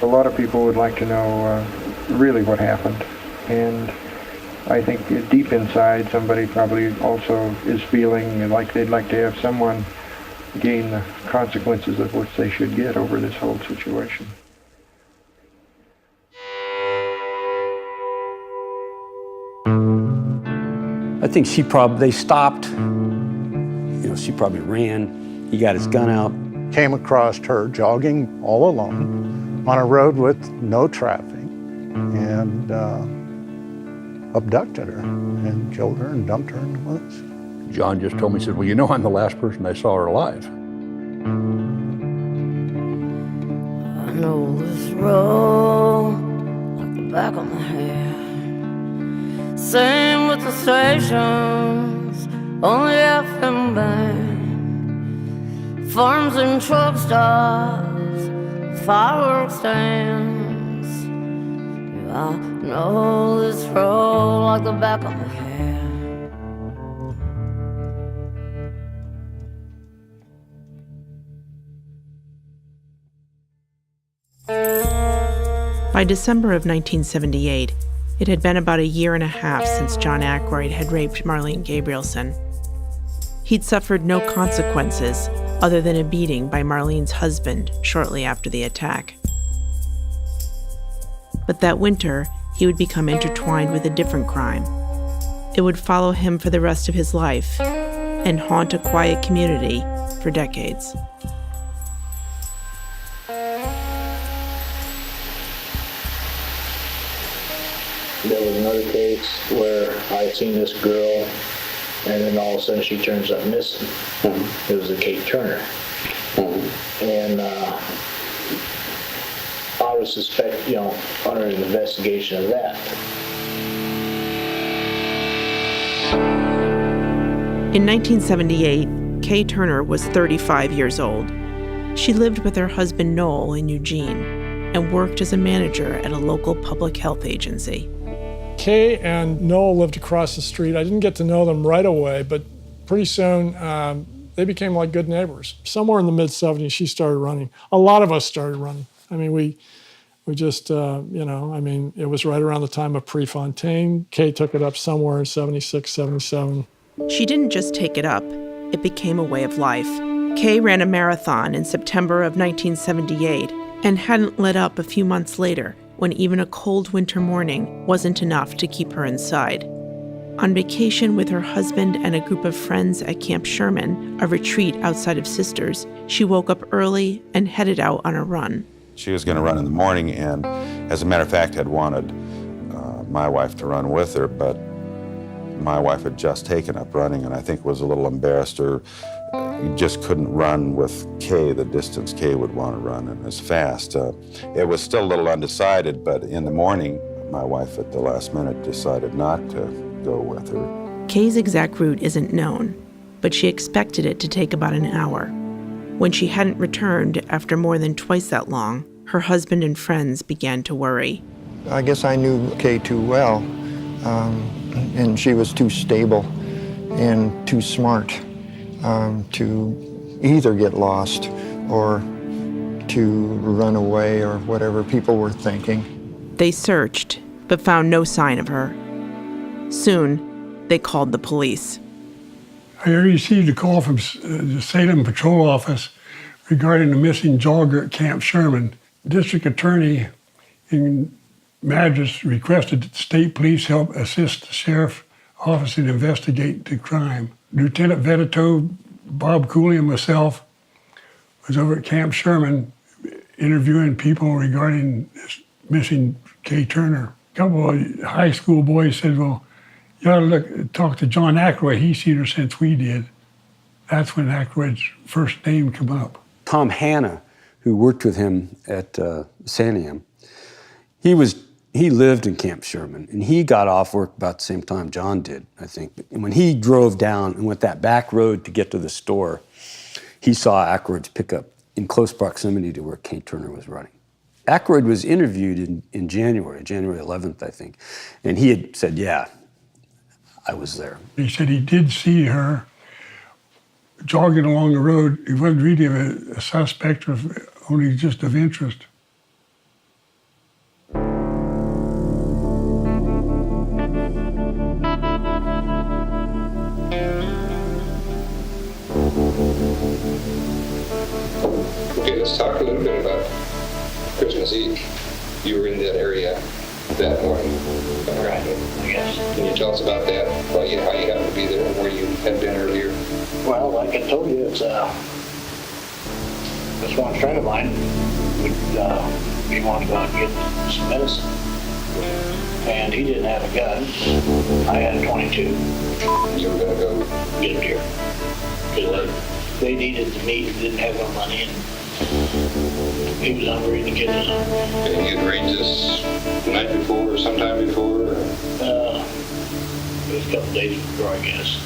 A lot of people would like to know really what happened, and I think deep inside somebody probably also is feeling like they'd like to have someone gain the consequences of which they should get over this whole situation. I think they stopped. You know, she probably ran. He got his gun out. Came across her jogging all alone on a road with no traffic and abducted her and killed her and dumped her in the woods. John just told me, he said, well, you know, I'm the last person I saw her alive. I know this road like the back of my hand. Same with the stations, only FM band. Farms and truck stops, fireworks stands. Yeah, I know this road like the back of my hand. By December of 1978, it had been about a year and a half since John Aykroyd had raped Marlene Gabrielson. He'd suffered no consequences other than a beating by Marlene's husband shortly after the attack. But that winter, he would become intertwined with a different crime. It would follow him for the rest of his life and haunt a quiet community for decades. There was another case where I had seen this girl, and then all of a sudden she turns up missing. It was a Kate Turner. And I would suspect, you know, under an investigation of that. In 1978, Kay Turner was 35 years old. She lived with her husband Noel in Eugene and worked as a manager at a local public health agency. Kay and Noel lived across the street. I didn't get to know them right away, but pretty soon they became like good neighbors. Somewhere in the mid-'70s, she started running. A lot of us started running. I mean, we just, you know, I mean, it was right around the time of Prefontaine. Kay took it up somewhere in 76, 77. She didn't just take it up, it became a way of life. Kay ran a marathon in September of 1978 and hadn't let up a few months later, when even a cold winter morning wasn't enough to keep her inside. On vacation with her husband and a group of friends at Camp Sherman, a retreat outside of Sisters, she woke up early and headed out on a run. She was going to run in the morning and, as a matter of fact, had wanted my wife to run with her, but my wife had just taken up running and I think was a little embarrassed or just couldn't run with Kay the distance Kay would want to run and as fast. It was still a little undecided, but in the morning, my wife at the last minute decided not to go with her. Kay's exact route isn't known, but she expected it to take about an hour. When she hadn't returned after more than twice that long, her husband and friends began to worry. I guess I knew Kay too well, and she was too stable and too smart to either get lost or to run away or whatever people were thinking. They searched, but found no sign of her. Soon, they called the police. I received a call from the Salem Patrol Office regarding a missing jogger at Camp Sherman. District Attorney in Madras requested that the state police help assist the sheriff's office and investigate the crime. Lieutenant Vedito, Bob Cooley, and myself was over at Camp Sherman interviewing people regarding this missing Kay Turner. A couple of high school boys said, well, you ought to talk to John Aykroyd. He's seen her since we did. That's when Aykroyd's first name came up. Tom Hanna, who worked with him at Saniam, he lived in Camp Sherman, and he got off work about the same time John did, I think. And when he drove down and went that back road to get to the store, he saw Aykroyd's pickup in close proximity to where Kay Turner was running. Aykroyd was interviewed in January 11th, I think, and he had said, yeah, I was there. He said he did see her jogging along the road. He wasn't really a suspect, only just of interest. Let's talk a little bit about Christmas Eve. You were in that area that morning. Right, yes. Can you tell us about that? How you happened to be there and where you had been earlier? Well, like I told you, it's this one friend of mine, he wanted to go out and get some medicine. And he didn't have a gun. I had a 22. You were going to go get a deer. Because they needed the meat and didn't have no money. And he was hungry and the kid was hungry. and you had arranged this the night before or sometime before? Or? It was a couple days before, I guess.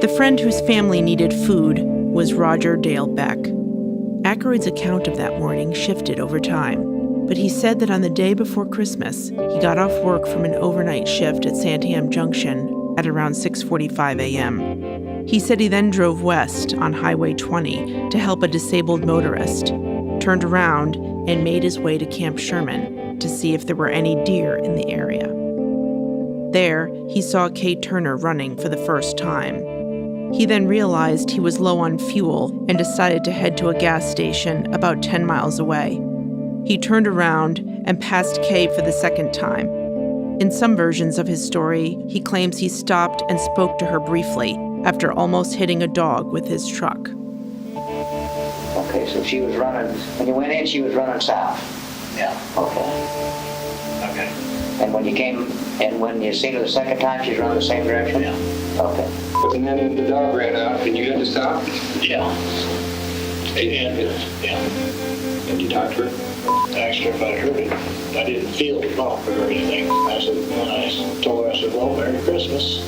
The friend whose family needed food was Roger Dale Beck. Aykroyd's account of that morning shifted over time, but he said that on the day before Christmas, he got off work from an overnight shift at Santiam Junction at around 6:45 a.m. He said he then drove west on Highway 20 to help a disabled motorist, turned around, and made his way to Camp Sherman to see if there were any deer in the area. There, he saw Kay Turner running for the first time. He then realized he was low on fuel and decided to head to a gas station about 10 miles away. He turned around and passed Kay for the second time. In some versions of his story, he claims he stopped and spoke to her briefly after almost hitting a dog with his truck. Okay, so she was running, when you went in, she was running south? Yeah. Okay. Okay. And when you came, and when you seen her the second time, she's running the same direction? Yeah. Okay. And then the dog ran out and you had to stop? Yeah. Yeah. And you talked to her? I asked her if I heard it. I didn't feel the bump or anything. I said, when I told her, I said, well, Merry Christmas.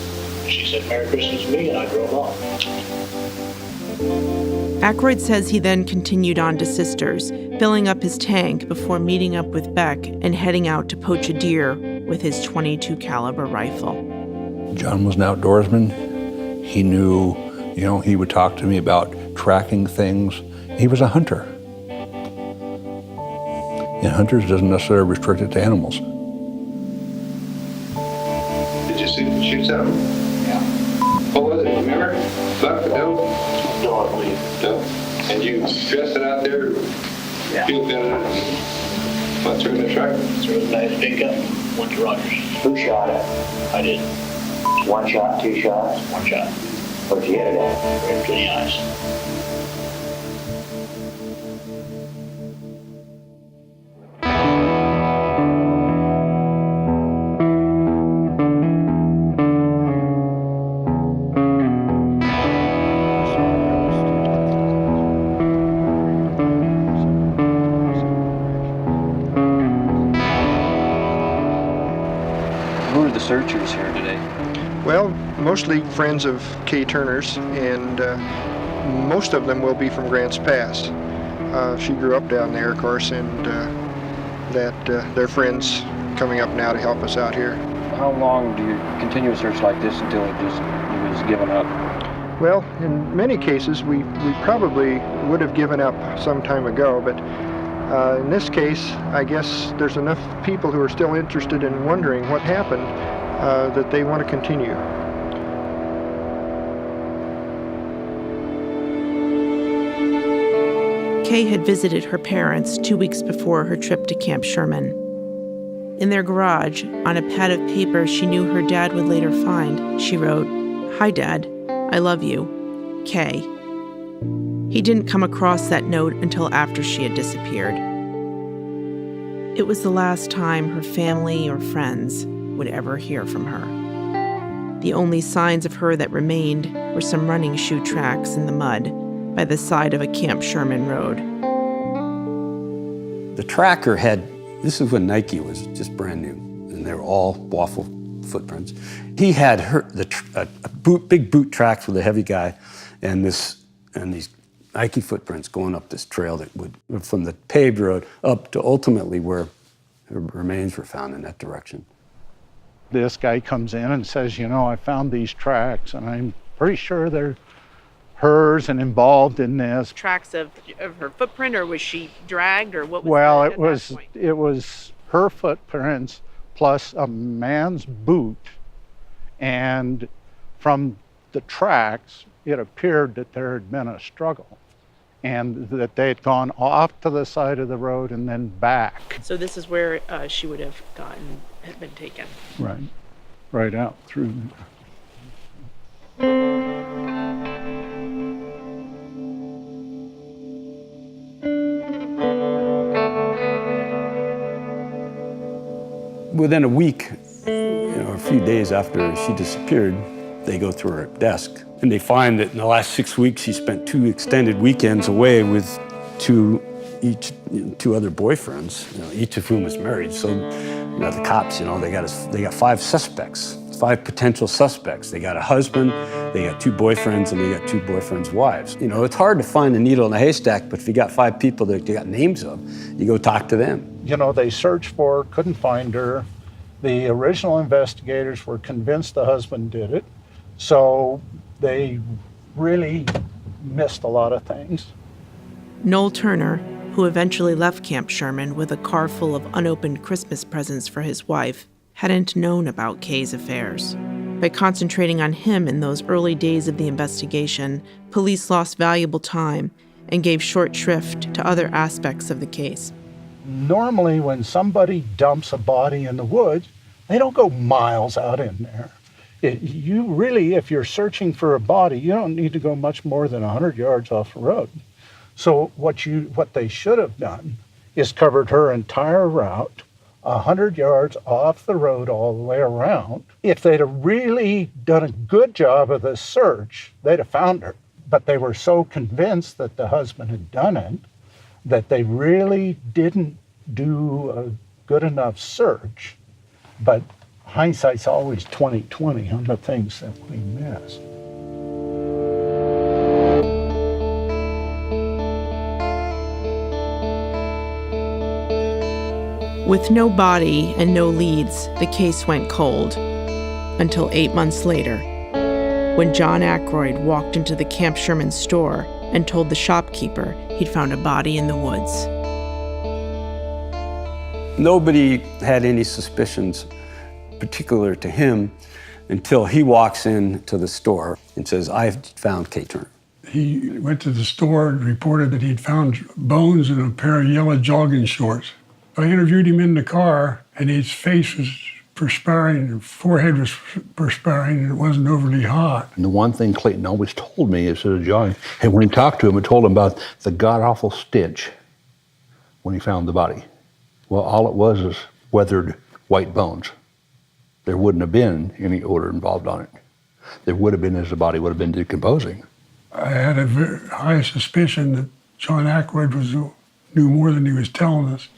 She said, Merry Christmas to me, and I drove off. Aykroyd says he then continued on to Sisters, filling up his tank before meeting up with Beck and heading out to poach a deer with his .22 caliber rifle. John was an outdoorsman. He knew, he would talk to me about tracking things. He was a hunter. And hunters doesn't necessarily restrict it to animals. Did you shoot something? Yeah. What was it, remember? Buck, the doe? No, I believe. Doe. And you dressed it out there? Yeah. Fuel gun it? Went through in the truck? Threw it back, pickup, went to Rogers. Who shot it? I did. One shot, two shots? One shot. Where'd you hit it at? Right between the eyes. Who are the searchers here today? Well, mostly friends of Kay Turner's, and most of them will be from Grants Pass. She grew up down there, of course, and they're friends coming up now to help us out here. How long do you continue a search like this until it was given up? Well, in many cases, we probably would have given up some time ago, but in this case, I guess there's enough people who are still interested in wondering what happened that they want to continue. Kay had visited her parents 2 weeks before her trip to Camp Sherman. In their garage, on a pad of paper she knew her dad would later find, she wrote, "Hi, Dad. I love you. Kay." He didn't come across that note until after she had disappeared. It was the last time her family or friends would ever hear from her. The only signs of her that remained were some running shoe tracks in the mud by the side of a Camp Sherman road. The tracker this is when Nike was just brand new, and they were all waffle footprints. He had big boot tracks with a heavy guy, and these Nike footprints going up this trail that would, from the paved road up to ultimately where her remains were found in that direction. This guy comes in and says, I found these tracks, and I'm pretty sure they're hers and involved in this. Tracks of her footprint, or was she dragged, or what was Well, it was her footprints plus a man's boot, and from the tracks, it appeared that there had been a struggle. and that they had gone off to the side of the road and then back. So this is where she would have had been taken. Right. Right out through. Within a week, a few days after she disappeared, they go through her desk and they find that in the last 6 weeks she spent 2 extended weekends away with two other boyfriends, each of whom was married. So the cops, they got 5 suspects, 5 potential suspects. They got a husband, they got 2 boyfriends, and they got 2 boyfriends' wives. It's hard to find a needle in a haystack, but if you got 5 people that you got names of, you go talk to them. They searched for her, couldn't find her. The original investigators were convinced the husband did it, so they really missed a lot of things. Noel Turner, who eventually left Camp Sherman with a car full of unopened Christmas presents for his wife, hadn't known about KAYE's affairs. By concentrating on him in those early days of the investigation, police lost valuable time and gave short shrift to other aspects of the case. Normally, when somebody dumps a body in the woods, they don't go miles out in there. If you're searching for a body, you don't need to go much more than 100 yards off the road. So what they should have done is covered her entire route, 100 yards off the road all the way around. If they'd have really done a good job of the search, they'd have found her. But they were so convinced that the husband had done it that they really didn't do a good enough search. But hindsight's always 20/20 on the things that we miss. With no body and no leads, the case went cold. Until 8 months later, when John Aykroyd walked into the Camp Sherman store and told the shopkeeper he'd found a body in the woods. Nobody had any suspicions particular to him until he walks into the store and says, "I've found KAYE Turner." He went to the store and reported that he'd found bones in a pair of yellow jogging shorts. I interviewed him in the car, and his face was perspiring, his forehead was perspiring, and it wasn't overly hot. And the one thing Clayton always told me is that John, and when he talked to him, I told him about the god-awful stench when he found the body. Well, all it was weathered white bones. There wouldn't have been any odor involved on it. There would have been as the body would have been decomposing. I had a very high suspicion that John Aykroyd knew more than he was telling us.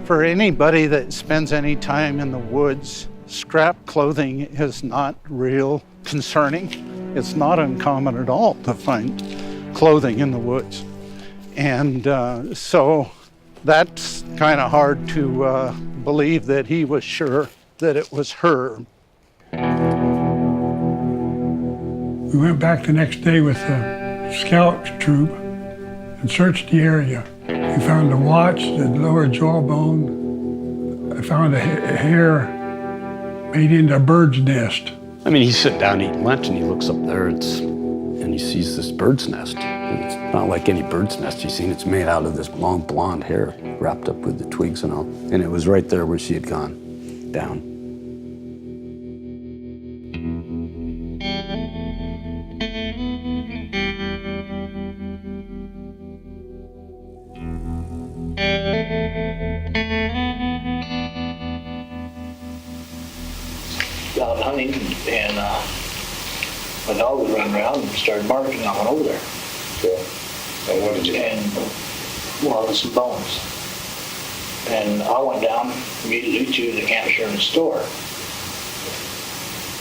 For anybody that spends any time in the woods, scrap clothing is not real concerning. It's not uncommon at all to find clothing in the woods. And so that's kind of hard to believe that he was sure that it was her. We went back the next day with the scout troop and searched the area. We found a watch, the lower jawbone. I found a hair made into a bird's nest. He's sitting down eating lunch and he looks up there and he sees this bird's nest. And it's not like any bird's nest he's seen. It's made out of this long blonde hair wrapped up with the twigs and all. And it was right there where she had gone down. Out hunting, and my dog would run around and started barking. I went over there. Okay. And what did you? And some bones. And I went down immediately to the Camp Sherman store.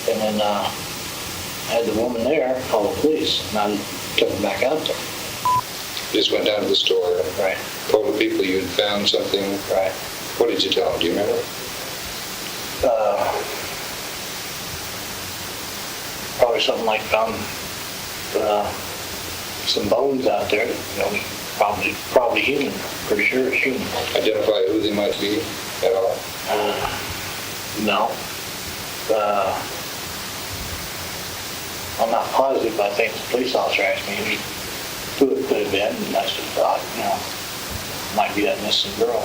And then I had the woman there call the police, and I took them back out there. Just went down to the store. Right. Told the people you had found something. Right. What did you tell them? Do you remember? Probably something like found some bones out there. Probably human. Pretty sure it's human. Identify who they might be at all? No. I'm not positive, but I think the police officer asked me who it could have been, and I just thought, might be that missing girl.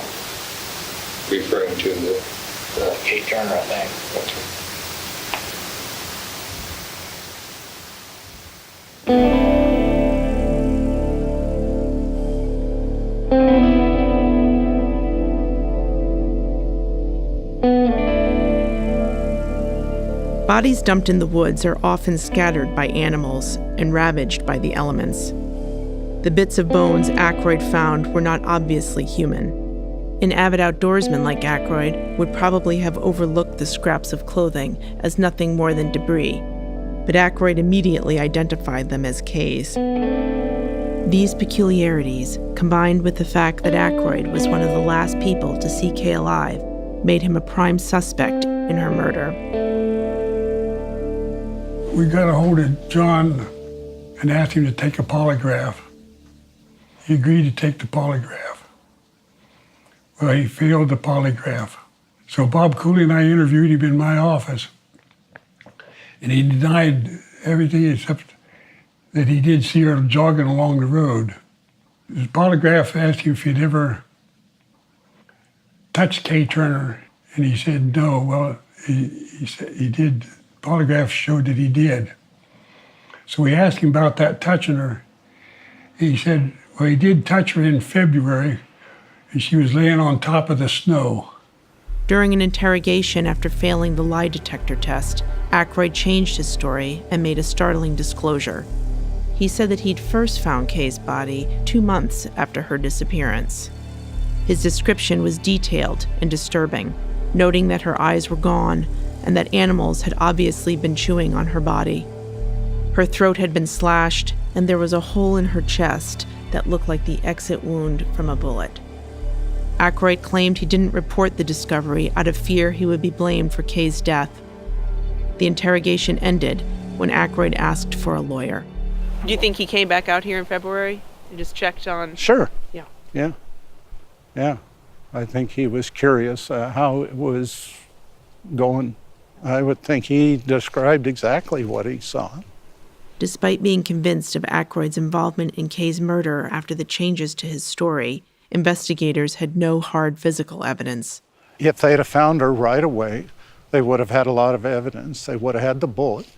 Referring to the Kate Turner, I think. Bodies dumped in the woods are often scattered by animals and ravaged by the elements. The bits of bones Aykroyd found were not obviously human. An avid outdoorsman like Aykroyd would probably have overlooked the scraps of clothing as nothing more than debris, but Aykroyd immediately identified them as Kay's. These peculiarities, combined with the fact that Aykroyd was one of the last people to see Kay alive, made him a prime suspect in her murder. We got a hold of John and asked him to take a polygraph. He agreed to take the polygraph. Well, he failed the polygraph. So Bob Cooley and I interviewed him in my office, and he denied everything except that he did see her jogging along the road. His polygraph asked him if he'd ever touched Kay Turner, and he said no. Well, he said he did. Polygraph showed that he did. So we asked him about that touching her. He said, well, he did touch her in February, and she was laying on top of the snow. During an interrogation after failing the lie detector test, Aykroyd changed his story and made a startling disclosure. He said that he'd first found Kay's body 2 months after her disappearance. His description was detailed and disturbing, noting that her eyes were gone and that animals had obviously been chewing on her body. Her throat had been slashed, and there was a hole in her chest that looked like the exit wound from a bullet. Aykroyd claimed he didn't report the discovery out of fear he would be blamed for Kay's death. The interrogation ended when Aykroyd asked for a lawyer. Do you think he came back out here in February and just checked on? Sure. Yeah. Yeah. I think he was curious how it was going. I would think he described exactly what he saw. Despite being convinced of Aykroyd's involvement in Kay's murder after the changes to his story, investigators had no hard physical evidence. If they'd have found her right away, they would have had a lot of evidence. They would have had the bullet,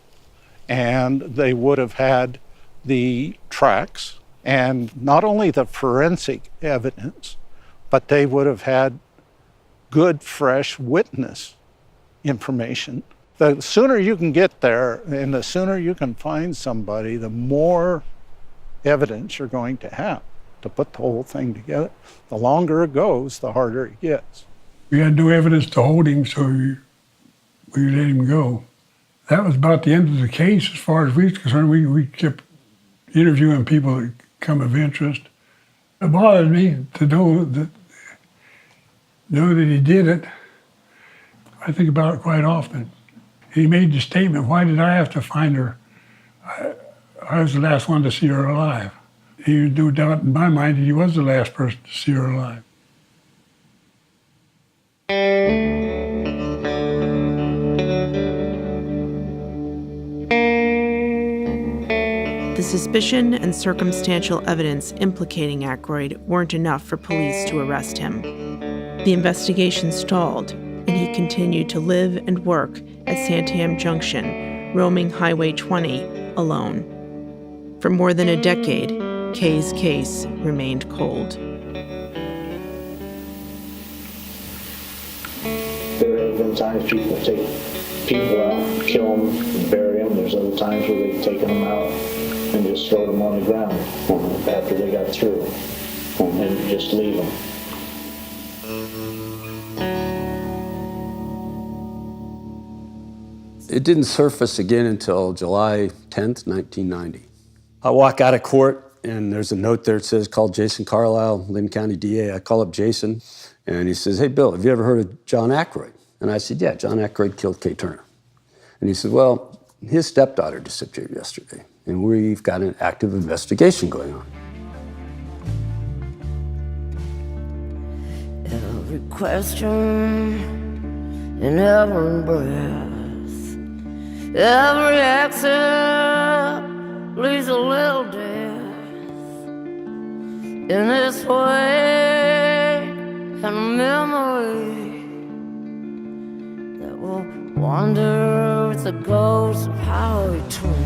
and they would have had the tracks, and not only the forensic evidence, but they would have had good, fresh witness information. The sooner you can get there and the sooner you can find somebody, the more evidence you're going to have to put the whole thing together. The longer it goes, the harder it gets. We had no evidence to hold him, so we let him go. That was about the end of the case as far as we were concerned. We kept interviewing people that come of interest. It bothered me to know that he did it. I think about it quite often. He made the statement, why did I have to find her? I was the last one to see her alive. He was no doubt in my mind that he was the last person to see her alive. The suspicion and circumstantial evidence implicating Aykroyd weren't enough for police to arrest him. The investigation stalled, and he continued to live and work at Santiam Junction, roaming Highway 20 alone. For more than a decade, Kay's case remained cold. There have been times people take people out, kill them, and bury them. There's other times where they've taken them out and just throw them on the ground after they got through and just leave them. It didn't surface again until July 10th, 1990. I walk out of court, and there's a note there that says, call Jason Carlisle, Lynn County DA. I call up Jason, and he says, hey, Bill, have you ever heard of John Aykroyd? And I said, yeah, John Aykroyd killed Kay Turner. And he said, well, his stepdaughter disappeared yesterday, and we've got an active investigation going on. Every question in every breath, every exhale leaves a little death. in this way, and a memory that will wander with the ghost of Highway 20.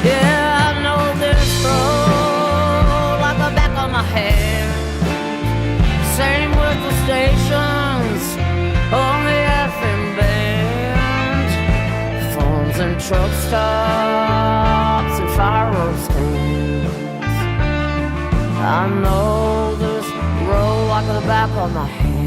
Yeah, I know this road like the back of my hand. Same with the stations on the FM band, phones and truck stops and fireworks stands. I know this road like the back of my hand.